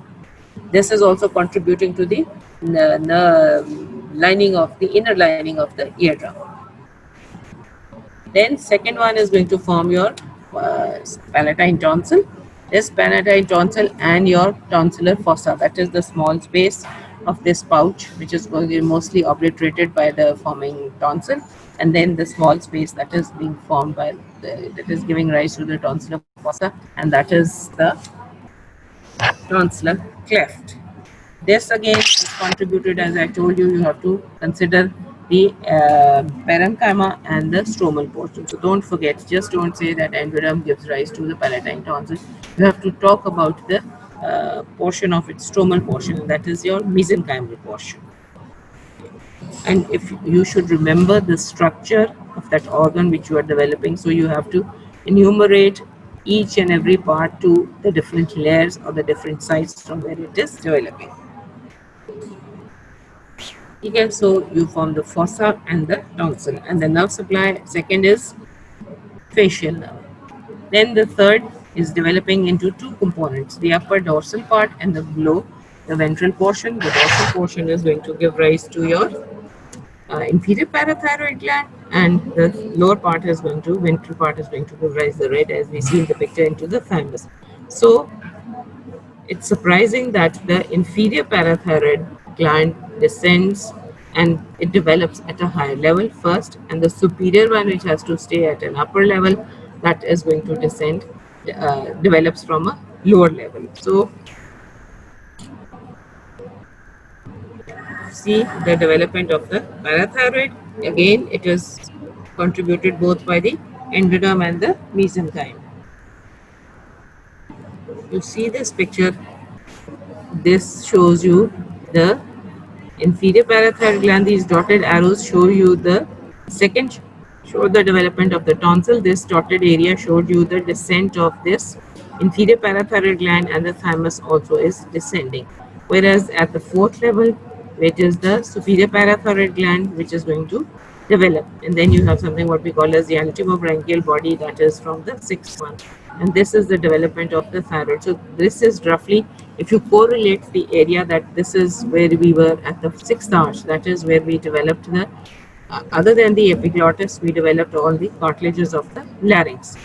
This is also contributing to the lining of the inner lining of the eardrum. Then second one is going to form your palatine tonsil. This palatine tonsil and your tonsillar fossa, that is the small space of this pouch which is going to be mostly obliterated by the forming tonsil, and then the small space that is being formed by that is giving rise to the tonsillar fossa, and that is the tonsillar cleft. This again is contributed, as I told you, you have to consider the parenchyma and the stromal portion. So don't forget, just don't say that endoderm gives rise to the palatine tonsil. You have to talk about the portion of its stromal portion, that is your mesenchymal portion. And if you should remember the structure of that organ which you are developing, so you have to enumerate each and every part to the different layers or the different sites from where it is developing. Okay, so you form the fossa and the tonsil, and the nerve supply second is facial nerve. Then the third is developing into two components, the upper dorsal part and the below the ventral portion. The dorsal portion is going to give rise to your inferior parathyroid gland, and the lower part is going to, ventral part is going to give rise the red, as we see in the picture, into the thymus. So it's surprising that the inferior parathyroid gland descends and it develops at a higher level first, and the superior one, which has to stay at an upper level, that is going to descend, develops from a lower level. So see the development of the parathyroid. Again, it is contributed both by the endoderm and the mesenchyme. You see this picture, this shows you the inferior parathyroid gland. These dotted arrows show you the second, show the development of the tonsil. This dotted area showed you the descent of this inferior parathyroid gland, and the thymus also is descending. Whereas at the fourth level, which is the superior parathyroid gland, which is going to develop, and then you have something what we call as the antemobranchial body, that is from the sixth one, and this is the development of the thyroid. So this is roughly, if you correlate the area, that this is where we were at the sixth arch, that is where we developed the other than the epiglottis, we developed all the cartilages of the larynx,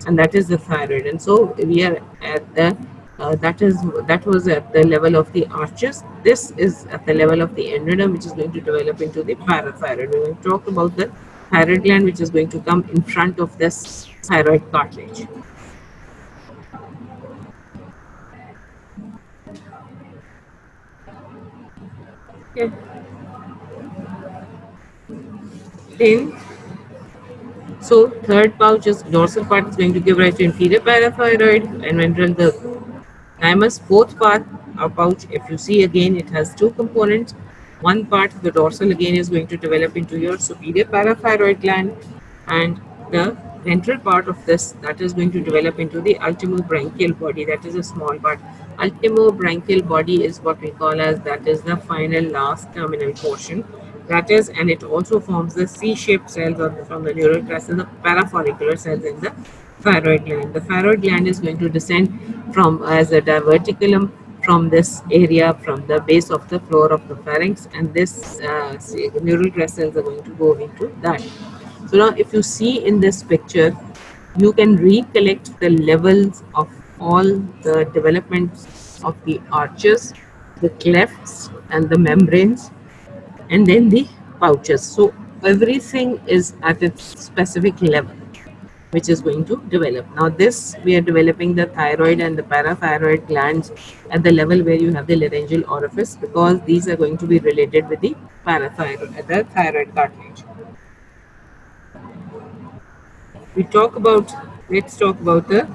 and that is the thyroid. And so we are at the That was at the level of the arches. This is at the level of the endoderm, which is going to develop into the parathyroid. We're going to talk about the thyroid gland, which is going to come in front of this thyroid cartilage. Okay. Then, so third pouch is dorsal part is going to give rise to inferior parathyroid, and ventral the thymus. Fourth part, pouch, if you see again, it has two components. One part, the dorsal again, is going to develop into your superior parathyroid gland, and the ventral part of this, that is going to develop into the ultimobranchial body. That is a small part. Ultimobranchial body is what we call as, that is the final last terminal portion. That is, and it also forms the C-shaped cells from the neural crest, the parafollicular cells in the thyroid gland. The thyroid gland is going to descend from as a diverticulum from this area, from the base of the floor of the pharynx, and this neural crest cells are going to go into that. So now if you see in this picture, you can recollect the levels of all the developments of the arches, the clefts and the membranes, and then the pouches. So everything is at its specific level which is going to develop. Now this, we are developing the thyroid and the parathyroid glands at the level where you have the laryngeal orifice, because these are going to be related with the parathyroid, the thyroid cartilage. We talk about, let's talk about the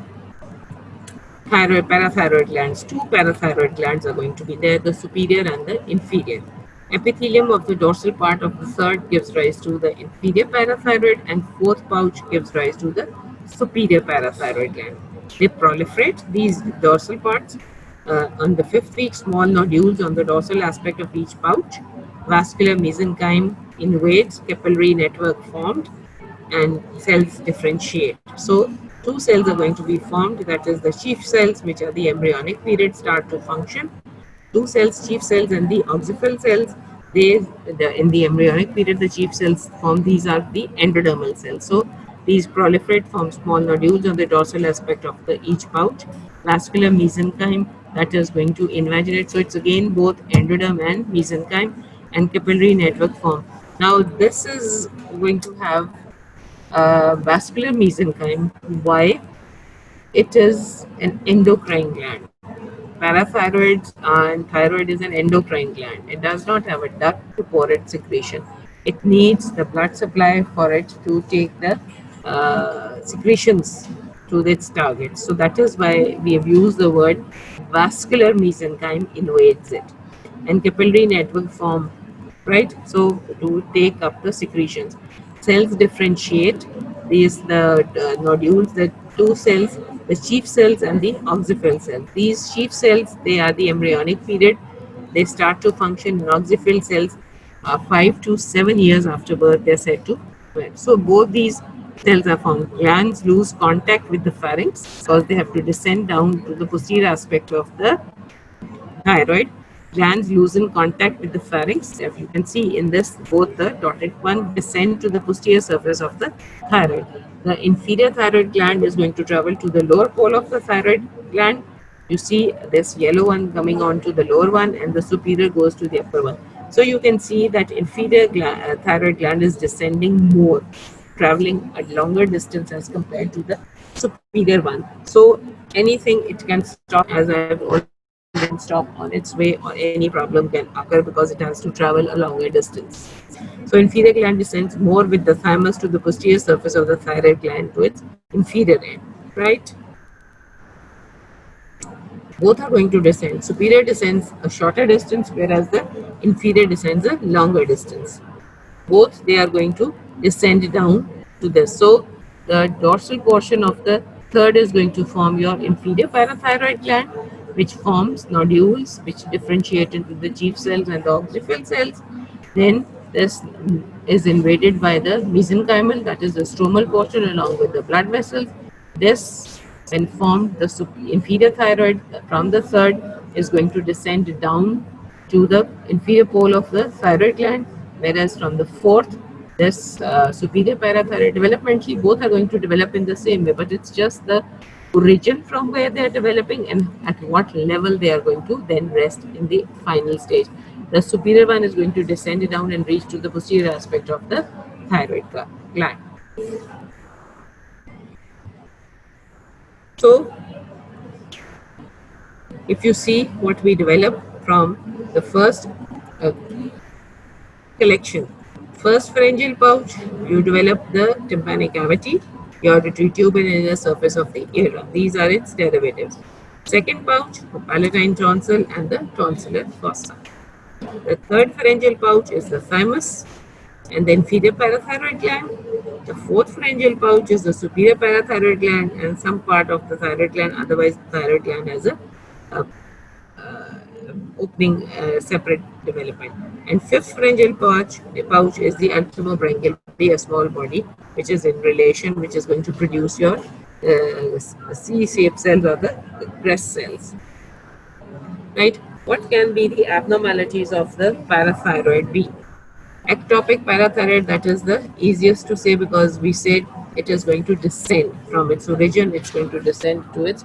thyroid, parathyroid glands. Two parathyroid glands are going to be there, the superior and the inferior. Epithelium of the dorsal part of the third gives rise to the inferior parathyroid, and fourth pouch gives rise to the superior parathyroid gland. They proliferate, these dorsal parts. On the fifth week, small nodules on the dorsal aspect of each pouch. Vascular mesenchyme invades, capillary network formed, and cells differentiate. So two cells are going to be formed, that is the chief cells, which are the embryonic period, start to function. Two cells, chief cells and the auxiphyal cells, in the embryonic period, the chief cells form, these are the endodermal cells. So these proliferate, form small nodules on the dorsal aspect of the each pouch. Vascular mesenchyme, that is going to invaginate, so it's again both endoderm and mesenchyme, and capillary network form. Now this is going to have vascular mesenchyme. Why? It is an endocrine gland. Parathyroid and thyroid is an endocrine gland. It does not have a duct to pour its secretion. It needs the blood supply for it to take the secretions to its target. So that is why we have used the word vascular mesenchyme invades it, and capillary network form, right? So to take up the secretions, cells differentiate. These the nodules, the two cells, the chief cells and the auxiphyal cells. These chief cells, they are the embryonic period. They start to function in auxiphyal cells 5 to 7 years after birth. They're said to develop. So both these cells are formed. Glands lose contact with the pharynx because they have to descend down to the posterior aspect of the thyroid. Glands loosen contact with the pharynx. If you can see in this, both the dotted one descend to the posterior surface of the thyroid. The inferior thyroid gland is going to travel to the lower pole of the thyroid gland. You see this yellow one coming on to the lower one, and the superior goes to the upper one. So you can see that inferior thyroid gland is descending more, traveling a longer distance as compared to the superior one. So anything, it can stop, as I've already can stop on its way, or any problem can occur because it has to travel a longer distance. So inferior gland descends more with the thymus to the posterior surface of the thyroid gland to its inferior end, right? Both are going to descend. Superior descends a shorter distance, whereas the inferior descends a longer distance. Both, they are going to descend down to this. So the dorsal portion of the third is going to form your inferior parathyroid gland, which forms nodules which differentiate into the chief cells and the auxiphyal cells. Then this is invaded by the mesenchymal, that is the stromal portion, along with the blood vessels. This, when formed, the inferior thyroid from the third is going to descend down to the inferior pole of the thyroid gland, whereas from the fourth, this superior parathyroid, developmentally both are going to develop in the same way, but it's just the origin from where they are developing and at what level they are going to then rest in the final stage. The superior one is going to descend down and reach to the posterior aspect of the thyroid gland. So, if you see what we develop from the first uh, collection. First pharyngeal pouch, you develop the tympanic cavity, your auditory tube and inner surface of the ear. These are its derivatives. Second pouch, the palatine tonsil and the tonsillar fossa. The third pharyngeal pouch is the thymus and the inferior parathyroid gland. The fourth pharyngeal pouch is the superior parathyroid gland and some part of the thyroid gland. Otherwise, the thyroid gland has a opening separate development. And fifth pouch is the ultimobranchial body, a small body which is in relation, which is going to produce your C-shaped cells or the breast cells. Right? What can be the abnormalities of the parathyroid be? Ectopic parathyroid, that is the easiest to say because we said it is going to descend from its origin, it's going to descend to its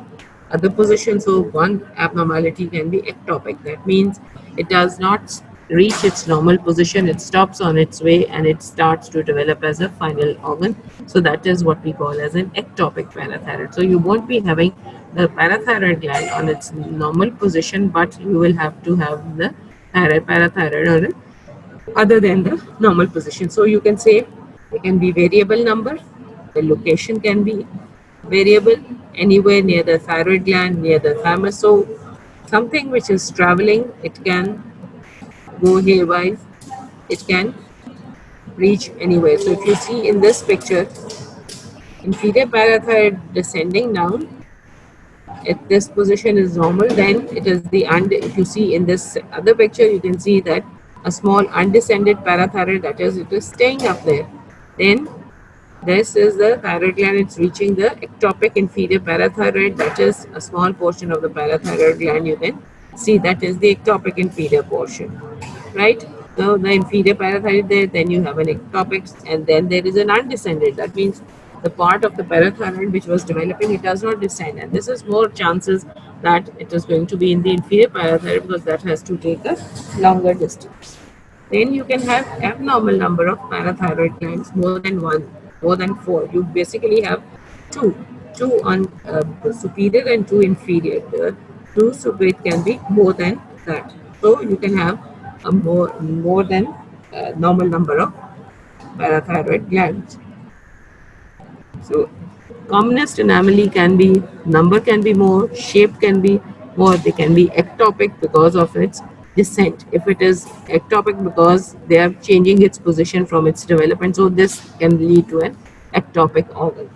other position. So one abnormality can be ectopic. That means it does not reach its normal position, it stops on its way and it starts to develop as a final organ. So that is what we call as an ectopic parathyroid. So you won't be having the parathyroid gland on its normal position, but you will have to have the parathyroid on it other than the normal position. So you can say it can be variable number, the location can be variable anywhere near the thyroid gland, near the thymus. So something which is traveling, it can go haywire, it can reach anywhere. So if you see in this picture, inferior parathyroid descending down, if this position is normal, then it is the if you see in this other picture, you can see that a small undescended parathyroid, that is, it is staying up there. Then this is the thyroid gland, it's reaching the ectopic inferior parathyroid, that is a small portion of the parathyroid gland. You can see that is the ectopic inferior portion, right? So the inferior parathyroid there, then you have an ectopic, and then there is an undescended. That means the part of the parathyroid which was developing, it does not descend, and this is more chances that it is going to be in the inferior parathyroid because that has to take a longer distance. Then you can have abnormal number of parathyroid glands, more than one, more than four. You basically have two, two on the superior and two inferior. The two superior can be more than that. So you can have a more than normal number of parathyroid glands. So commonest anomaly can be number can be more, shape can be more, they can be ectopic because of its descent. If it is ectopic because they are changing its position from its development, so this can lead to an ectopic organ.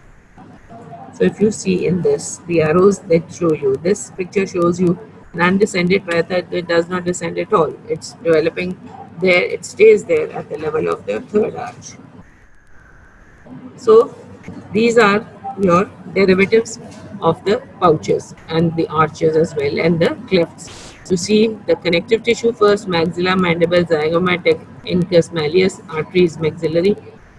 So if you see in this, the arrows that show you, this picture shows you an undescended parathyroid that does not descend at all. It's developing there, it stays there at the level of the third arch. So these are your derivatives of the pouches and the arches as well, and the clefts. So see the connective tissue first: maxilla, mandible, zygomatic, incus, malleus, arteries, maxillary.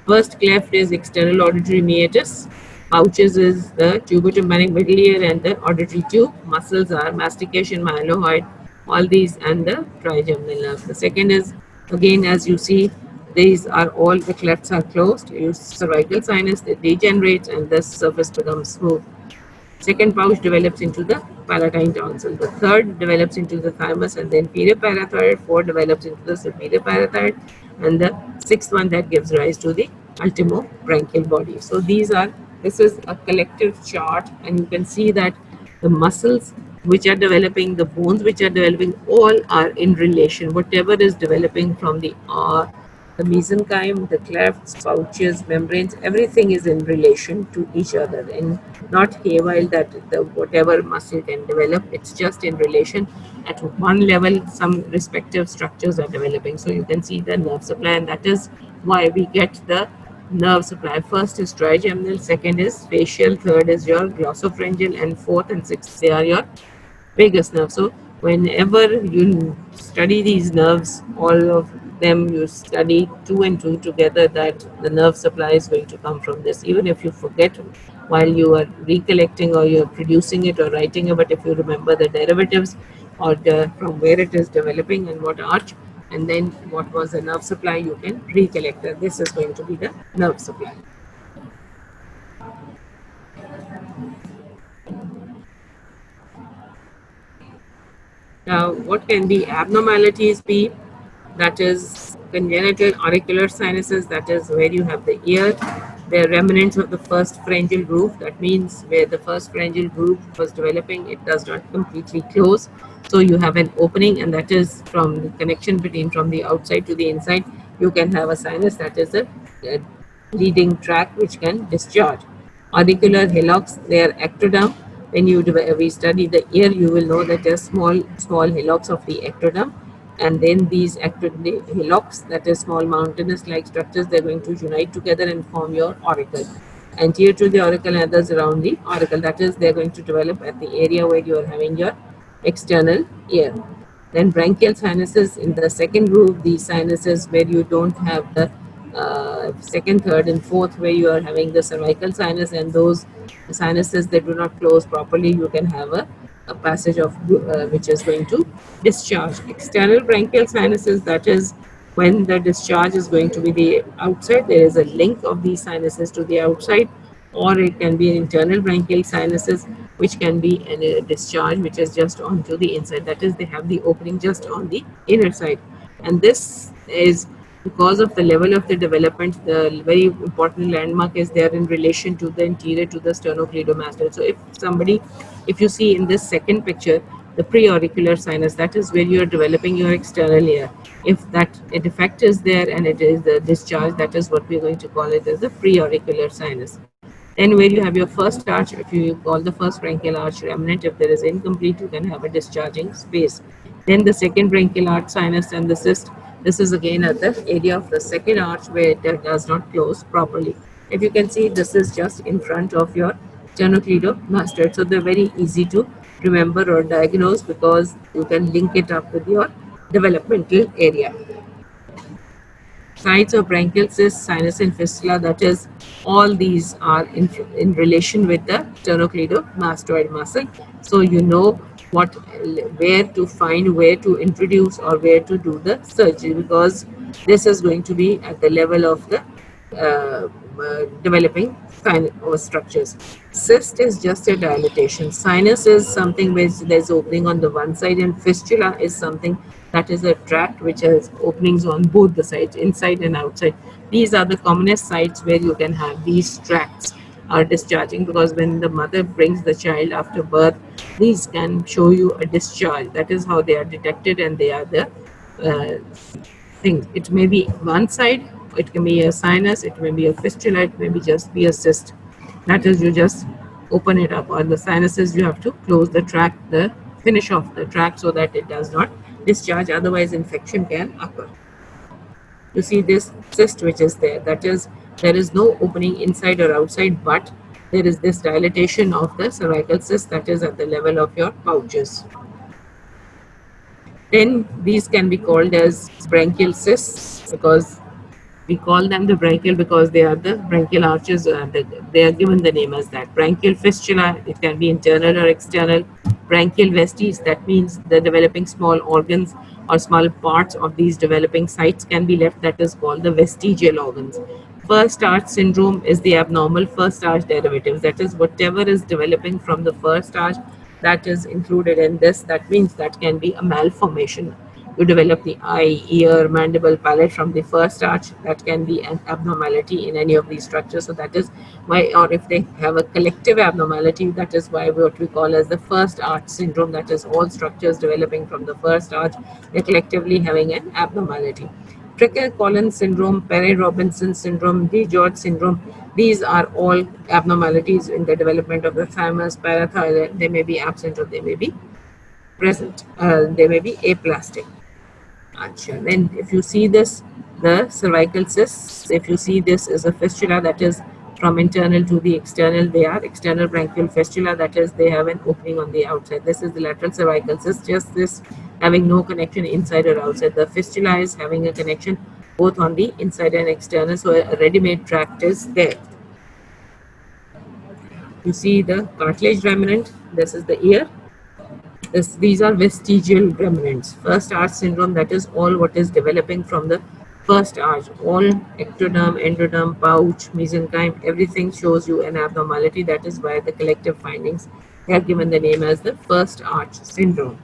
First cleft is external auditory meatus. Pouches is the tubotympanic middle ear and the auditory tube. Muscles are mastication, mylohyoid, all these, and the trigeminal nerve. The second is, again, as you see, these are all the clefts are closed. Your cervical sinus, it degenerates and the surface becomes smooth. Second pouch develops into the palatine tonsil. The third develops into the thymus and the inferior parathyroid. Fourth develops into the superior parathyroid, and the sixth one that gives rise to the ultimobranchial body. So this is a collective chart, and you can see that the muscles which are developing, the bones which are developing, all are in relation. Whatever is developing from the mesenchyme, the clefts, pouches, membranes, everything is in relation to each other and not haywire that the whatever muscle can develop. It's just in relation. At one level, some respective structures are developing. So you can see the nerve supply, and that is why we get the nerve supply. First is trigeminal, second is facial, third is your glossopharyngeal, and fourth and sixth, they are your vagus nerve. So whenever you study these nerves, all of them, you study two and two together, that the nerve supply is going to come from this. Even if you forget while you are recollecting or you're producing it or writing it, but if you remember the derivatives or from where it is developing and what arch, and then what was the nerve supply, you can recollect that this is going to be the nerve supply. Now, what can the abnormalities be? That is congenital auricular sinuses, that is where you have the ear. They're remnants of the first pharyngeal groove. That means where the first pharyngeal groove was developing, it does not completely close. So you have an opening, and that is from the connection between from the outside to the inside. You can have a sinus that is a leading tract which can discharge. Auricular hillocks, they are ectoderm. When we study the ear, you will know that there are small hillocks of the ectoderm, and then these hillocks, that is small mountainous like structures, they're going to unite together and form your auricle. Anterior to the auricle and others around the auricle, that is, they're going to develop at the area where you are having your external ear. Then branchial sinuses in the second group, these sinuses where you don't have the second, third, and fourth, where you are having the cervical sinus, and those sinuses that do not close properly, you can have a passage of which is going to discharge. External branchial sinuses, that is when the discharge is going to be the outside, there is a link of these sinuses to the outside, or it can be an internal branchial sinuses, which can be a discharge which is just onto the inside. That is, they have the opening just on the inner side, and this is because of the level of the development. The very important landmark is there in relation to the anterior to the sternocleidomastoid. So if you see in this second picture, the preauricular sinus, that is where you are developing your external ear. If that a defect is there and it is the discharge, that is what we're going to call it as the preauricular sinus. Then where you have your first arch, if you call the first branchial arch remnant, if there is incomplete, you can have a discharging space. Then the second branchial arch sinus and the cyst, this is again at the area of the second arch where it does not close properly. If you can see, this is just in front of your sternocleidomastoid. So they're very easy to remember or diagnose because you can link it up with your developmental area. Sites of branchial cyst, sinus, and fistula, that is, all these are in relation with the sternocleidomastoid muscle. So you know what, where to find, where to introduce, or where to do the surgery, because this is going to be at the level of the developing sinus or structures. Cyst is just a dilatation. Sinus is something which there's opening on the one side, and fistula is something that is a tract which has openings on both the sides, inside and outside. These are the commonest sites where you can have these tracts are discharging, because when the mother brings the child after birth, these can show you a discharge. That is how they are detected, and they are the uh, things. It may be one side, it can be a sinus, it may be a fistula, it may be just be a cyst. That is, you just open it up. On the sinuses, you have to close the tract, the finish of the tract, so that it does not discharge. Otherwise, infection can occur. You see this cyst which is there. That is, there is no opening inside or outside, but there is this dilatation of the cervical cyst that is at the level of your pouches. Then these can be called as branchial cysts, because we call them the branchial because they are the branchial arches. They are given the name as that. Branchial fistula, it can be internal or external. Branchial vestige, that means the developing small organs or small parts of these developing sites can be left. That is called the vestigial organs. First arch syndrome is the abnormal first arch derivatives. That is, whatever is developing from the first arch, that is included in this. That means that can be a malformation. You develop the eye, ear, mandible, palate from the first arch. That can be an abnormality in any of these structures. So that is why, or if they have a collective abnormality, that is why what we call as the first arch syndrome. That is, all structures developing from the first arch, they're collectively having an abnormality. Tricker-Collins syndrome, Perry-Robinson syndrome, DiGeorge syndrome, these are all abnormalities in the development of the thymus, parathyroid. They may be absent or they may be present. They may be aplastic. Then if you see this, the cervical cyst, if you see this is a fistula, that is from internal to the external. They are external branchial fistula, that is, they have an opening on the outside. This is the lateral cervical cyst, just this having no connection inside or outside. The fistula is having a connection both on the inside and external, so a ready-made tract is there. You see the cartilage remnant. This is the ear. These are vestigial remnants. First arch syndrome, that is all what is developing from the first arch. All ectoderm, endoderm, pouch, mesenchyme, everything shows you an abnormality. That is why the collective findings have given the name as the first arch syndrome.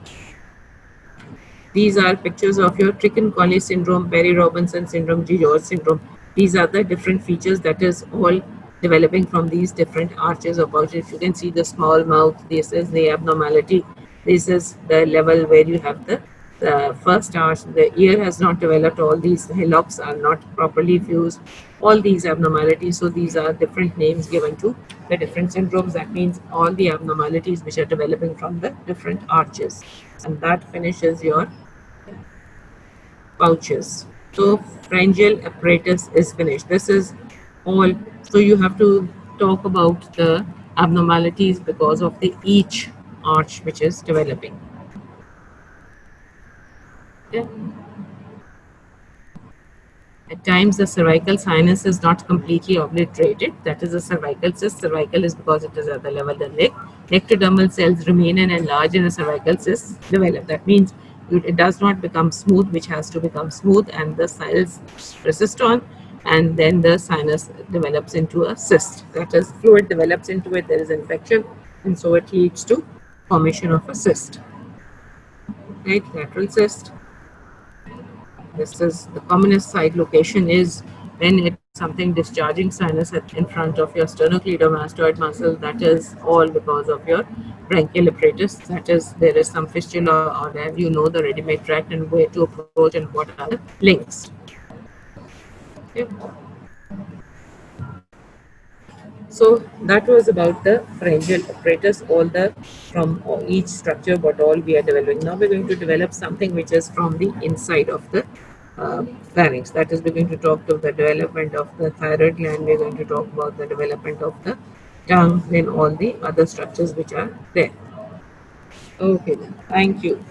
These are pictures of your Trichon-Collie syndrome, Perry-Robinson syndrome, George syndrome. These are the different features that is all developing from these different arches or pouches. You can see the small mouth. This is the abnormality. This is the level where you have the first arch. The ear has not developed. All these hillocks are not properly fused. All these abnormalities. So these are different names given to the different syndromes. That means all the abnormalities which are developing from the different arches. And that finishes your pouches. So pharyngeal apparatus is finished. This is all. So you have to talk about the abnormalities because of the each arch which is developing. Okay. At times, the cervical sinus is not completely obliterated. That is a cervical cyst. Cervical is because it is at the level of the neck. Nectodermal cells remain and enlarge in a cervical cyst develop. That means it does not become smooth, which has to become smooth, and the cells persist on, and then the sinus develops into a cyst. That is, fluid develops into it, there is infection, and so it leads to formation of a cyst. Right, lateral cyst. This is the commonest site location is when it is something discharging sinus in front of your sternocleidomastoid muscle. That is all because of your branchial apparatus. That is, there is some fistula, or as you know, the ready-made tract and where to approach and what are the links. Okay. So that was about the pharyngeal apparatus, all the from each structure, what all we are developing. Now we're going to develop something which is from the inside of the pharynx. That is, we're going to talk to the development of the thyroid gland. We're going to talk about the development of the tongue, then all the other structures which are there. Okay, then. Thank you.